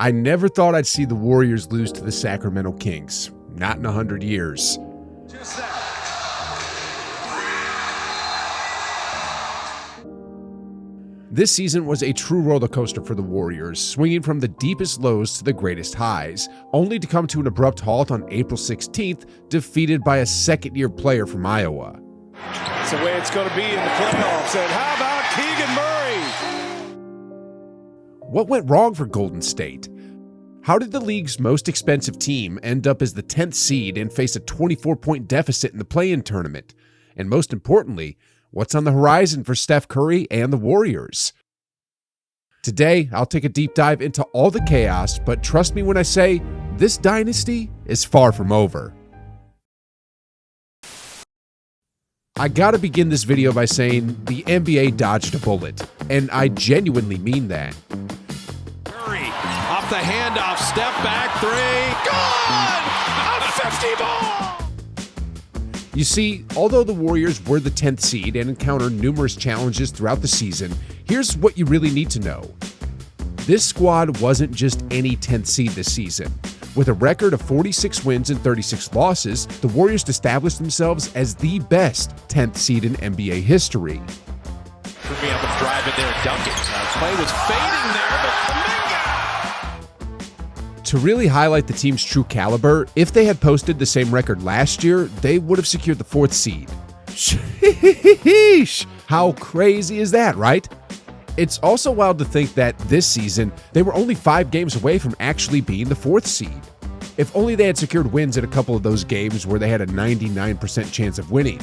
I never thought I'd see the Warriors lose to the Sacramento Kings. Not in 100 years. This season was a true roller coaster for the Warriors, swinging from the deepest lows to the greatest highs, only to come to an abrupt halt on April 16th, defeated by a second-year player from Iowa. That's the way it's going to be in the playoffs. And how about Keegan Murray? What went wrong for Golden State? How did the league's most expensive team end up as the 10th seed and face a 24-point deficit in the play-in tournament? And most importantly, what's on the horizon for Steph Curry and the Warriors? Today, I'll take a deep dive into all the chaos, but trust me when I say this dynasty is far from over. I gotta begin this video by saying the NBA dodged a bullet, and I genuinely mean that. Curry off the handoff, step back three, gone! A 50 ball! You see, although the Warriors were the 10th seed and encountered numerous challenges throughout the season, here's what you really need to know. This squad wasn't just any 10th seed this season. With a record of 46 wins and 36 losses, the Warriors established themselves as the best 10th seed in NBA history. For me, I'm going to drive in there and dunk it. Play was fading there, but Kuminga! To really highlight the team's true caliber, if they had posted the same record last year, they would have secured the 4th seed. Sheesh! How crazy is that, right? It's also wild to think that this season, they were only 5 games away from actually being the 4th seed. If only they had secured wins in a couple of those games where they had a 99% chance of winning.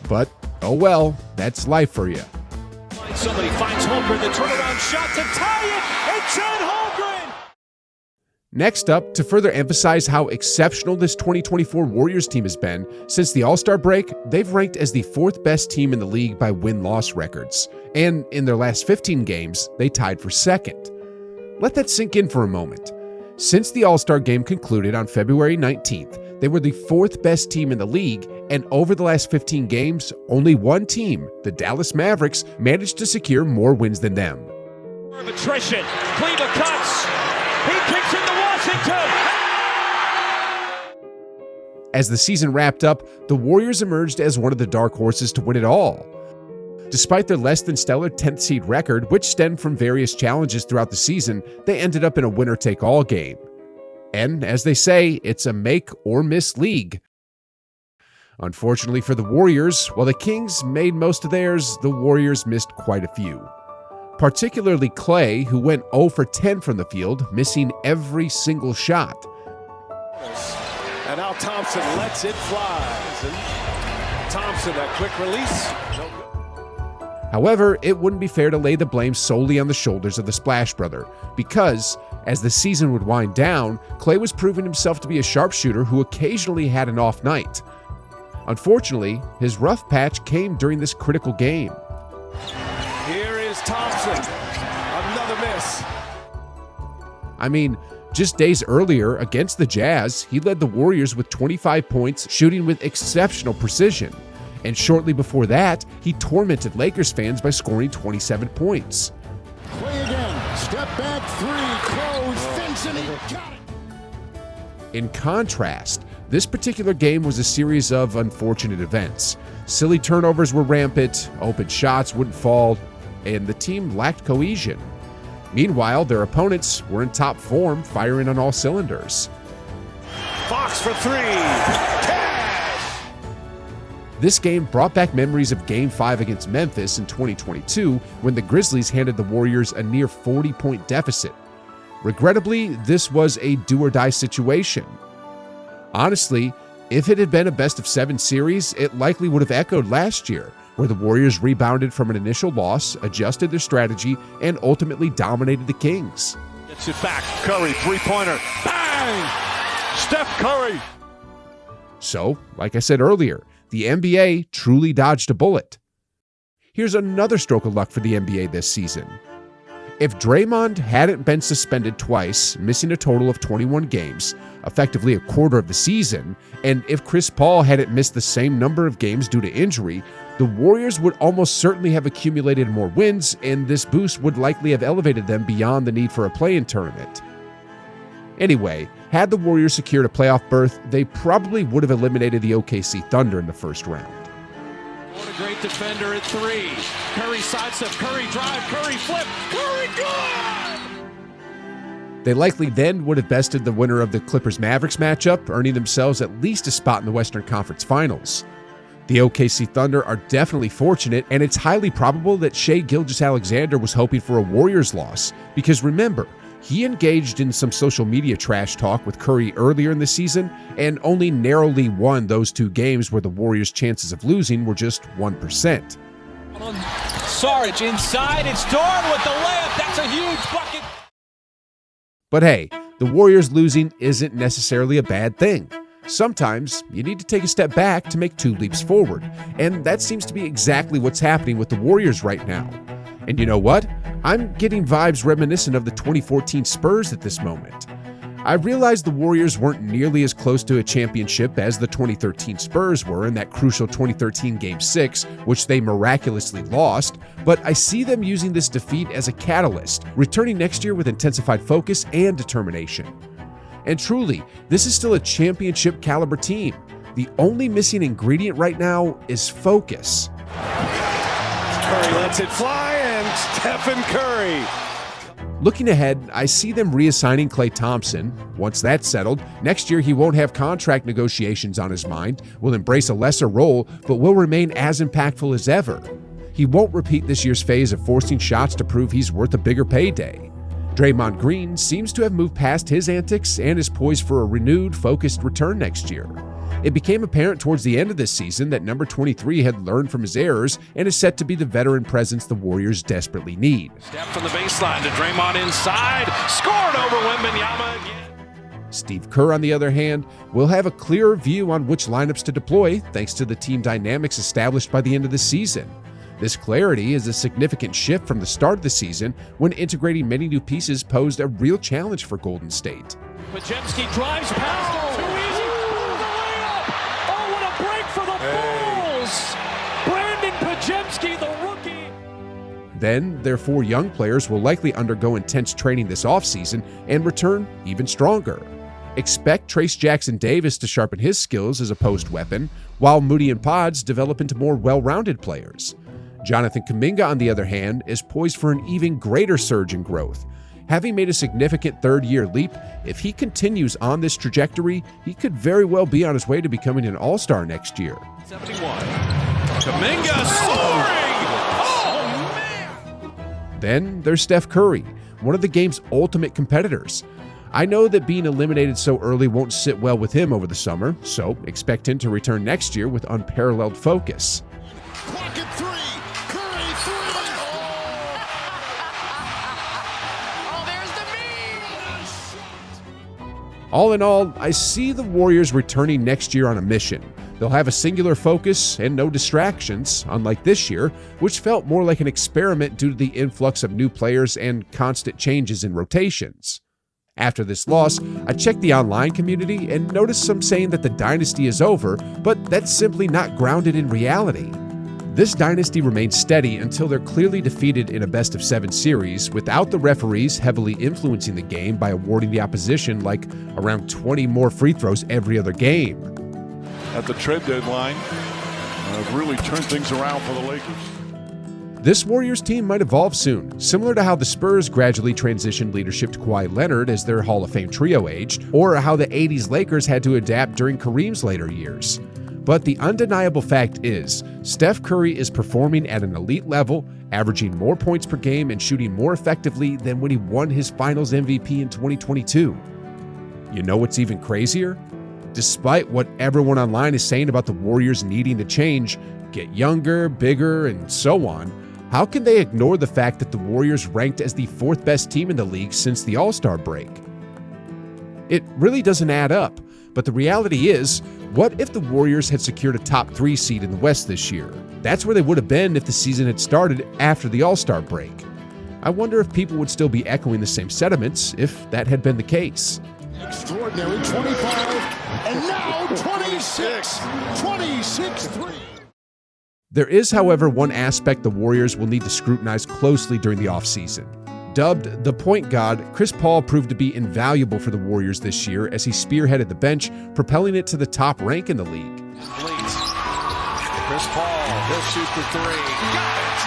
But, oh well, that's life for you. Somebody finds Holmgren, the turnaround shot to tie it, it's Ed Holmgren! Next up, to further emphasize how exceptional this 2024 Warriors team has been, since the All-Star break, they've ranked as the 4th best team in the league by win-loss records. And in their last 15 games, they tied for 2nd. Let that sink in for a moment. Since the All-Star game concluded on February 19th, they were the 4th best team in the league, and over the last 15 games, only one team, the Dallas Mavericks, managed to secure more wins than them. Of attrition, Cleveland cuts, he kicks into Washington! As the season wrapped up, the Warriors emerged as one of the dark horses to win it all. Despite their less than stellar 10th seed record, which stemmed from various challenges throughout the season, they ended up in a winner-take-all game. And as they say, it's a make or miss league. Unfortunately for the Warriors, while the Kings made most of theirs, the Warriors missed quite a few. Particularly Clay, who went 0 for 10 from the field, missing every single shot. And now Thompson lets it fly. Thompson, that quick release. However, it wouldn't be fair to lay the blame solely on the shoulders of the Splash Brother, because, as the season would wind down, Clay was proving himself to be a sharpshooter who occasionally had an off night. Unfortunately, his rough patch came during this critical game. Here is Thompson, another miss. I mean, just days earlier, against the Jazz, he led the Warriors with 25 points, shooting with exceptional precision. And shortly before that, he tormented Lakers fans by scoring 27 points. Clay again, step back three, close, Vincent, he got it. In contrast, this particular game was a series of unfortunate events. Silly turnovers were rampant, open shots wouldn't fall, and the team lacked cohesion. Meanwhile, their opponents were in top form, firing on all cylinders. Fox for three. This game brought back memories of Game 5 against Memphis in 2022 when the Grizzlies handed the Warriors a near 40-point deficit. Regrettably, this was a do-or-die situation. Honestly, if it had been a best-of-7 series, it likely would have echoed last year, where the Warriors rebounded from an initial loss, adjusted their strategy, and ultimately dominated the Kings. Gets it back, Curry, three-pointer, bang! Steph Curry! So, like I said earlier, the NBA truly dodged a bullet. Here's another stroke of luck for the NBA this season. If Draymond hadn't been suspended twice, missing a total of 21 games, effectively a quarter of the season, and if Chris Paul hadn't missed the same number of games due to injury, the Warriors would almost certainly have accumulated more wins, and this boost would likely have elevated them beyond the need for a play-in tournament. Anyway, had the Warriors secured a playoff berth, they probably would have eliminated the OKC Thunder in the first round. What a great defender at three. Curry sidestep, Curry drive, Curry flip, Curry good! They likely then would have bested the winner of the Clippers-Mavericks matchup, earning themselves at least a spot in the Western Conference Finals. The OKC Thunder are definitely fortunate, and it's highly probable that Shai Gilgeous-Alexander was hoping for a Warriors loss, because remember, he engaged in some social media trash talk with Curry earlier in the season and only narrowly won those 2 games where the Warriors' chances of losing were just 1%. Saric inside, it's Dorn with the layup, that's a huge bucket! But hey, the Warriors losing isn't necessarily a bad thing. Sometimes you need to take a step back to make 2 leaps forward, and that seems to be exactly what's happening with the Warriors right now. And you know what? I'm getting vibes reminiscent of the 2014 Spurs at this moment. I realized the Warriors weren't nearly as close to a championship as the 2013 Spurs were in that crucial 2013 Game 6, which they miraculously lost, but I see them using this defeat as a catalyst, returning next year with intensified focus and determination. And truly, this is still a championship caliber team. The only missing ingredient right now is focus. Curry lets it fly, and Stephen Curry. Looking ahead, I see them reassigning Klay Thompson. Once that's settled, next year he won't have contract negotiations on his mind, will embrace a lesser role, but will remain as impactful as ever. He won't repeat this year's phase of forcing shots to prove he's worth a bigger payday. Draymond Green seems to have moved past his antics and is poised for a renewed, focused return next year. It became apparent towards the end of this season that number 23 had learned from his errors and is set to be the veteran presence the Warriors desperately need. Step from the baseline to Draymond inside, scored over Wembanyama again. Steve Kerr, on the other hand, will have a clearer view on which lineups to deploy thanks to the team dynamics established by the end of the season. This clarity is a significant shift from the start of the season when integrating many new pieces posed a real challenge for Golden State. Podziemski drives past him, too easy. Brandon Podziemski, the rookie. Then, their 4 young players will likely undergo intense training this offseason and return even stronger. Expect Trace Jackson-Davis to sharpen his skills as a post weapon, while Moody and Pods develop into more well-rounded players. Jonathan Kuminga, on the other hand, is poised for an even greater surge in growth. Having made a significant third-year leap, if he continues on this trajectory, he could very well be on his way to becoming an all-star next year. 71. Kuminga soaring! Oh, man! Then there's Steph Curry, one of the game's ultimate competitors. I know that being eliminated so early won't sit well with him over the summer, so expect him to return next year with unparalleled focus. Pocket 3. Curry 3. Oh, there's the meme! All in all, I see the Warriors returning next year on a mission. They'll have a singular focus and no distractions, unlike this year, which felt more like an experiment due to the influx of new players and constant changes in rotations. After this loss, I checked the online community and noticed some saying that the dynasty is over, but that's simply not grounded in reality. This dynasty remains steady until they're clearly defeated in a best-of-7 series without the referees heavily influencing the game by awarding the opposition like around 20 more free throws every other game. At the trade deadline, really turned things around for the Lakers. This Warriors team might evolve soon, similar to how the Spurs gradually transitioned leadership to Kawhi Leonard as their Hall of Fame trio aged, or how the 80s Lakers had to adapt during Kareem's later years. But the undeniable fact is, Steph Curry is performing at an elite level, averaging more points per game and shooting more effectively than when he won his Finals MVP in 2022. You know what's even crazier? Despite what everyone online is saying about the Warriors needing to change, get younger, bigger, and so on, how can they ignore the fact that the Warriors ranked as the 4th best team in the league since the All-Star break? It really doesn't add up, but the reality is, what if the Warriors had secured a top 3 seed in the West this year? That's where they would have been if the season had started after the All-Star break. I wonder if people would still be echoing the same sentiments if that had been the case. Extraordinary 25, and now 26. 26-3. There is, however, one aspect the Warriors will need to scrutinize closely during the offseason: Dubbed the point god, Chris Paul proved to be invaluable for the Warriors this year as he spearheaded the bench, propelling it to the top rank in the league. Chris Paul, he'll shoot for three. Got it!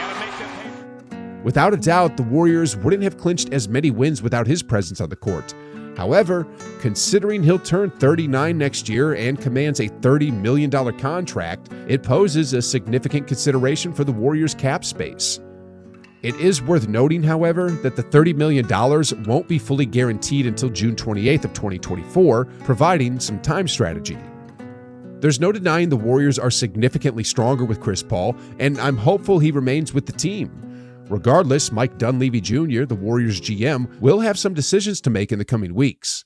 Gotta make them pay. Without a doubt, the Warriors wouldn't have clinched as many wins without his presence on the court. However, considering he'll turn 39 next year and commands a $30 million contract, it poses a significant consideration for the Warriors' cap space. It is worth noting, however, that the $30 million won't be fully guaranteed until June 28th of 2024, providing some time strategy. There's no denying the Warriors are significantly stronger with Chris Paul, and I'm hopeful he remains with the team. Regardless, Mike Dunleavy Jr., the Warriors GM, will have some decisions to make in the coming weeks.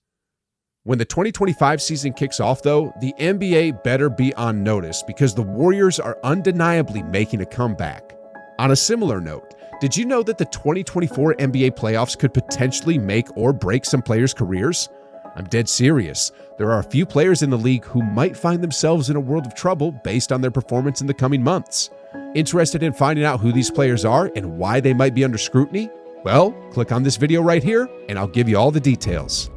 When the 2025 season kicks off, though, the NBA better be on notice because the Warriors are undeniably making a comeback. On a similar note, did you know that the 2024 NBA playoffs could potentially make or break some players' careers? I'm dead serious. There are a few players in the league who might find themselves in a world of trouble based on their performance in the coming months. Interested in finding out who these players are and why they might be under scrutiny? Well, click on this video right here and I'll give you all the details.